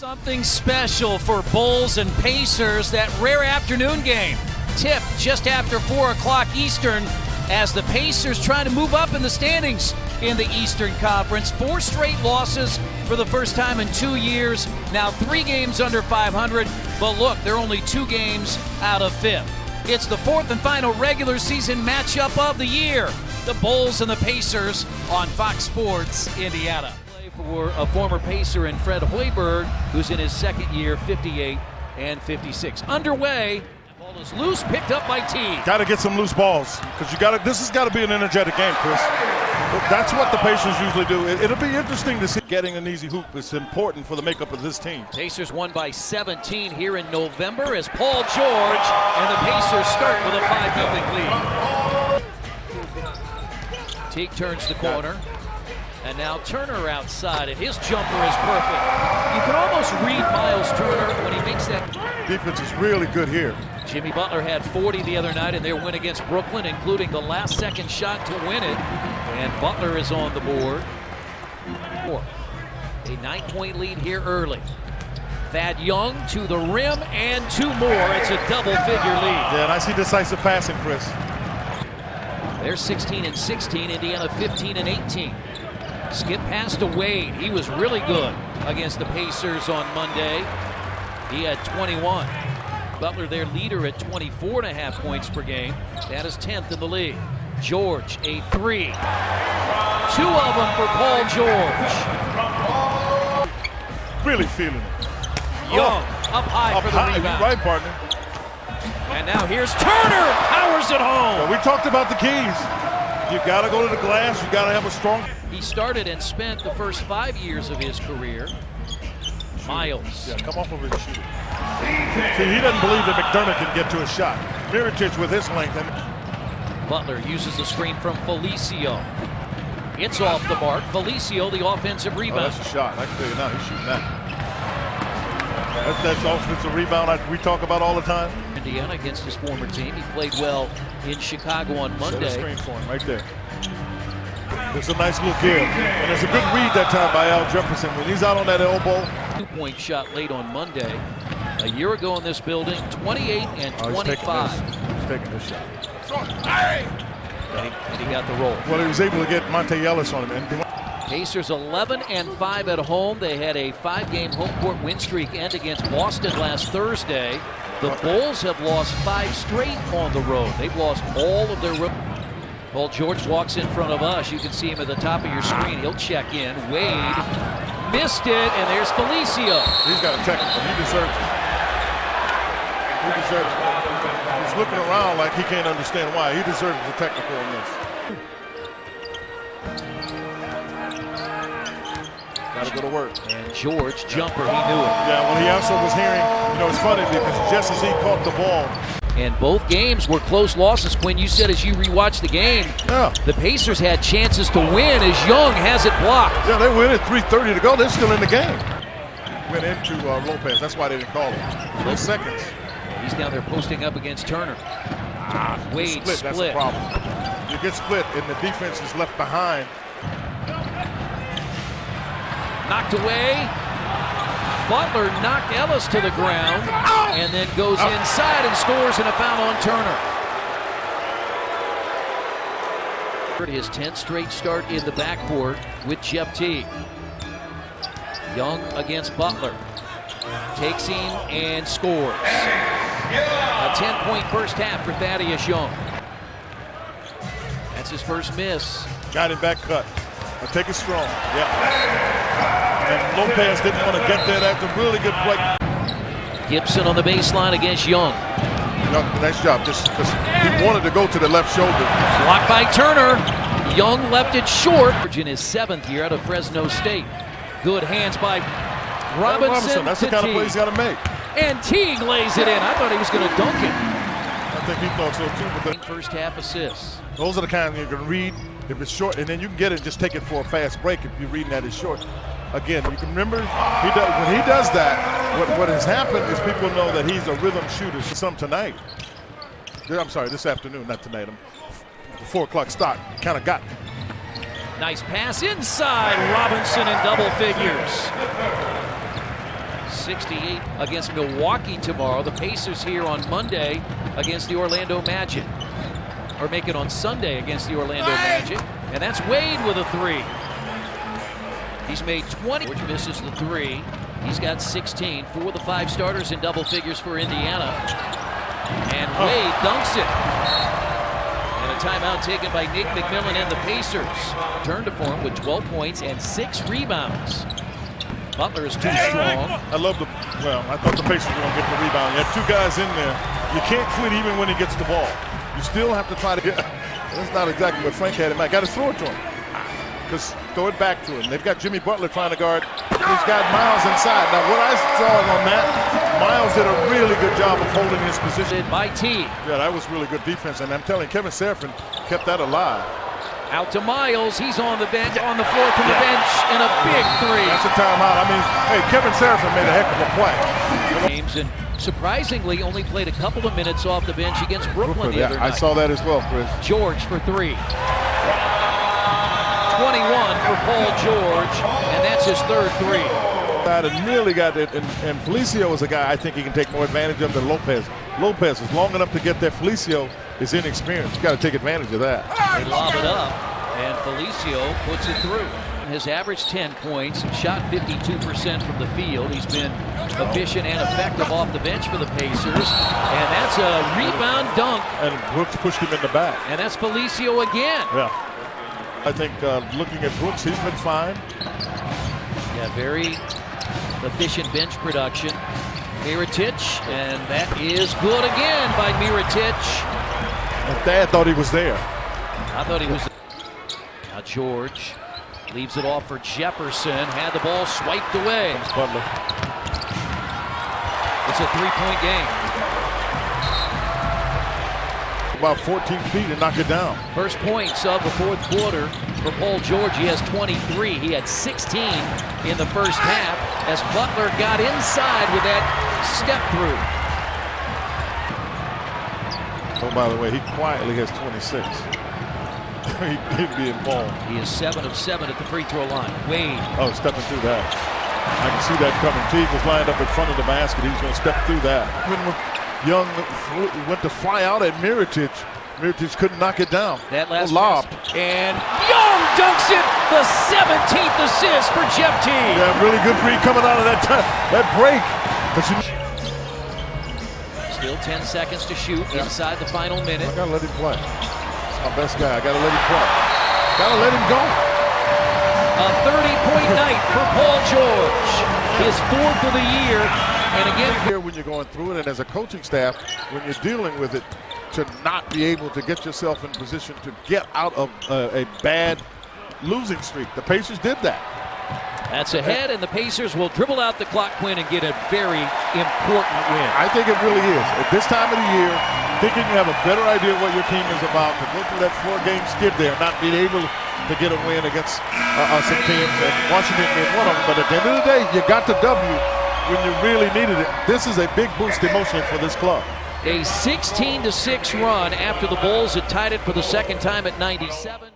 Something special for Bulls and Pacers, that rare afternoon game. Tip just after 4 o'clock Eastern as the Pacers try to move up in the standings in the Eastern Conference. 4 straight losses for the first time in 2 years. Now 3 games under 500, but look, they're only 2 games out of 5th. It's the 4th and final regular season matchup of the year. The Bulls and the Pacers on Fox Sports Indiana. For a former Pacer and Fred Hoiberg, who's in his second year, 58 and 56. Underway. Ball is loose, picked up by T. Got to get some loose balls because this has got to be an energetic game, Chris. That's what the Pacers usually do. It'll be interesting to see getting an easy hoop. It's important for the makeup of this team. Pacers won by 17 here in November as Paul George and the Pacers start with a 5-0 lead. Teague turns the corner. And now Turner outside, and his jumper is perfect. You can almost read Miles Turner when he makes that. Defense is really good here. Jimmy Butler had 40 the other night in their win against Brooklyn, including the last-second shot to win it. And Butler is on the board. A 9-point lead here early. Thad Young to the rim and 2 more. It's a double-figure lead. Yeah, and I see decisive passing, Chris. They're 16 and 16. Indiana 15 and 18. Skip pass to Wade. He was really good against the Pacers on Monday. He had 21. Butler, their leader, at 24.5 points per game. That is 10th in the league. George, a 3. 2 of them for Paul George. Really feeling it. Young up high for the rebound. You're right, partner. And now here's Turner. Powers it home. Well, we talked about the keys. You got to go to the glass. You got to have a strong. He started and spent the first 5 years of his career. Miles. Yeah, come off of his shooter. See, he doesn't believe that McDermott can get to a shot. Miritich with his length. Butler uses the screen from Felicio. It's off the mark. Felicio, the offensive rebound. Oh, that's a shot. I can tell you now, he's shooting that. That's offensive rebound we talk about all the time. Indiana against his former team. He played well in Chicago on Monday. Set a screen for him right there. There's a nice little give. And there's a good read that time by Al Jefferson. When he's out on that elbow. 2-point shot late on Monday. A year ago in this building, 28 and 25. He's taking this shot. And he got the roll. Well, he was able to get Monte Ellis on him. Pacers 11 and 5 at home. They had a 5-game home court win streak end against Boston last Thursday. The Bulls have lost 5 straight on the road. They've lost all of their road. Paul George walks in front of us. You can see him at the top of your screen. He'll check in. Wade missed it, and there's Felicio. He's got a technical. He deserves it. He deserves it. He's looking around like he can't understand why. He deserves the technical on this. Got to go to work. And George, jumper, he knew it. Yeah, well, he also was hearing, it's funny because just as he caught the ball. And both games were close losses. Quinn, you said as you rewatched the game, the Pacers had chances to win as Young has it blocked. Yeah, they win at 3:30 to go. They're still in the game. Went into Lopez. That's why they didn't call him. Those seconds. He's down there posting up against Turner. Wade split. That's the problem. You get split and the defense is left behind. Knocked away. Butler knocked Ellis to the ground and then goes inside and scores in a foul on Turner. His 10th straight start in the backcourt with Jeff Teague. Young against Butler. Takes him and scores. A 10-point first half for Thaddeus Young. That's his first miss. Got him back cut. I'll take it strong. Yeah. And Lopez didn't want to get there. That's a really good play. Gibson on the baseline against Young. Nice job. Just because he wanted to go to the left shoulder. Blocked by Turner. Young left it short. In his 7th year out of Fresno State. Good hands by Robinson. That's the kind of play he's got to make. And Teague lays it in. I thought he was going to dunk it. I think he thought so too. But First half assists. Those are the kind you can read if it's short, and then you can get it and just take it for a fast break if you're reading that as short. Again, you can remember when he does that, what has happened is people know that he's a rhythm shooter. Some tonight. I'm sorry, this afternoon, not tonight. The 4 o'clock start kind of got. Nice pass inside. Robinson in double figures. 68 against Milwaukee tomorrow. The Pacers here on Monday against the Orlando Magic. Or make it on Sunday against the Orlando Magic. And that's Wade with a three. He's made 20. George misses the three. He's got 16. 4 of the 5 starters in double figures for Indiana. And Wade dunks it. And a timeout taken by Nick McMillan and the Pacers. Turn to form with 12 points and 6 rebounds. Butler is too strong. I love the, well, I thought the Pacers were going to get the rebound. You had 2 guys in there. You can't quit even when he gets the ball. You still have to try to get, that's not exactly what Frank had in mind. Got to throw it to him. Just throw it back to him. They've got Jimmy Butler trying to guard. He's got Miles inside. Now, what I saw on that, Miles did a really good job of holding his position. By T. Yeah, that was really good defense. And I'm telling you, Kevin Serafin kept that alive. Out to Miles. He's on the bench, on the floor from the bench, and a big three. That's a timeout. I mean, hey, Kevin Serafin made a heck of a play. Games, and surprisingly only played a couple of minutes off the bench against Brooklyn the other night. I saw that as well, Chris. George for 3. 21 for Paul George, and that's his 3rd three. And really got it, and Felicio is a guy I think he can take more advantage of than Lopez. Lopez is long enough to get there. Felicio is inexperienced. You got to take advantage of that. They lob it up, and Felicio puts it through. Has averaged 10 points, shot 52% from the field. He's been efficient and effective off the bench for the Pacers. And that's a rebound dunk. And Brooks pushed him in the back. And that's Felicio again. Yeah. I think looking at Brooks, he's been fine. Yeah, very efficient bench production. Mirotic, and that is good again by Mirotic. And Thad thought he was there. I thought he was. Now George leaves it off for Jefferson. Had the ball swiped away. Butler. It's a 3-point game. About 14 feet and knock it down. First points of the 4th quarter for Paul George. He has 23. He had 16 in the first half as Butler got inside with that step through. Oh, by the way, he quietly has 26. He'd be involved. He is 7 of 7 at the free throw line. Wade. Oh, stepping through that. I can see that coming. Teague was lined up in front of the basket. He was going to step through that. When Young went to fly out at Mirotic. Mirotic couldn't knock it down. That last lob. And Young dunks it. The 17th assist for Shaqtin. Yeah, really good read coming out of that break. Still 10 seconds to shoot inside the final minute. I got to let him play. He's my best guy. I got to let him play. Got to let him go. A 30-point night for Paul George. His 4th of the year. And again, here when you're going through it, and as a coaching staff, when you're dealing with it, to not be able to get yourself in position to get out of a bad losing streak. The Pacers did that. That's ahead, and the Pacers will dribble out the clock, Quinn, and get a very important win. I think it really is. At this time of the year, thinking you have a better idea what your team is about, to go through that 4-game skid there, not being able to get a win against some teams, and Washington being one of them. But at the end of the day, you got the W when you really needed it. This is a big boost emotionally for this club. A 16-6 run after the Bulls had tied it for the 2nd time at 97.